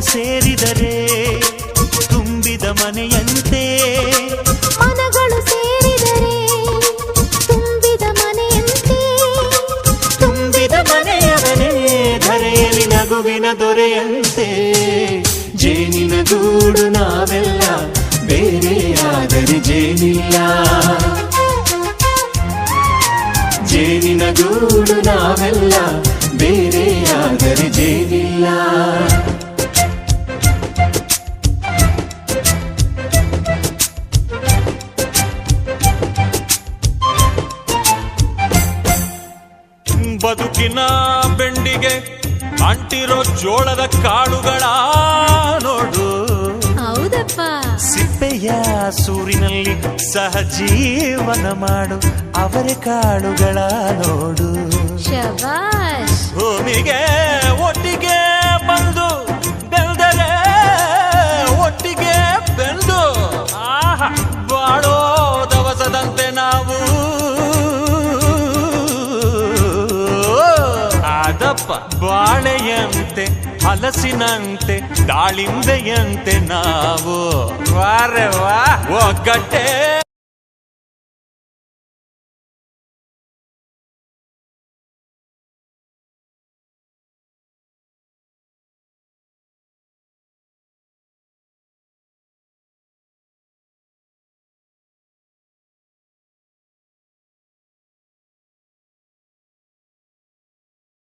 ಸೇರಿದರೆ ತುಂಬಿದ ಮನೆಯಂತೆ, ಮನಗಳು ಸೇರಿದರೆ ತುಂಬಿದ ಮನೆಯಂತೆ, ತುಂಬಿದ ಮನೆಯವನೇ ಧರೆಯಲ್ಲಿ ನಗುವಿನ ದೊರೆಯಂತೆ. ಜೇನಿನ ಗೂಡು ನಾವೆಲ್ಲ, ಬೇರೆಯಾದರೆ ಜೇನಿಲ್ಲ. ಜೇನಿನ ಗೂಡು ನಾವೆಲ್ಲ, ಬೇರೆಯಾದರೆ ಜೇನಿಲ್ಲ. ಬದುಕಿನ ಬೆಂಡಿಗೆ ಅಂಟಿರೋ ಜೋಳದ ಕಾಳುಗಳ ನೋಡು, ಹೌದಪ್ಪ. ಸಿಪ್ಪೆಯ ಸೂರಿನಲ್ಲಿ ಸಹಜೀವನ ಮಾಡು ಅವರೆ ಕಾಳುಗಳ ನೋಡು. ಶಬಾಷ್. ಭೂಮಿಗೆ ಒಟ್ಟಿಗೆ ಬಂದು ಬೆಳೆದರೆ ಒಟ್ಟಿಗೆ ಬೆಂದು ಬಾಳೋ ದವಸದಂತೆ ನಾವು. ಅದಪ್ಪ ಬಾಳೆಯಂತೆ ಹಲಸಿನಂತೆ ದಾಳಿಂಬೆಯಂತೆ ನಾವು. ವಾರೆ ವಾ ಒಗ್ಗಟ್ಟೆ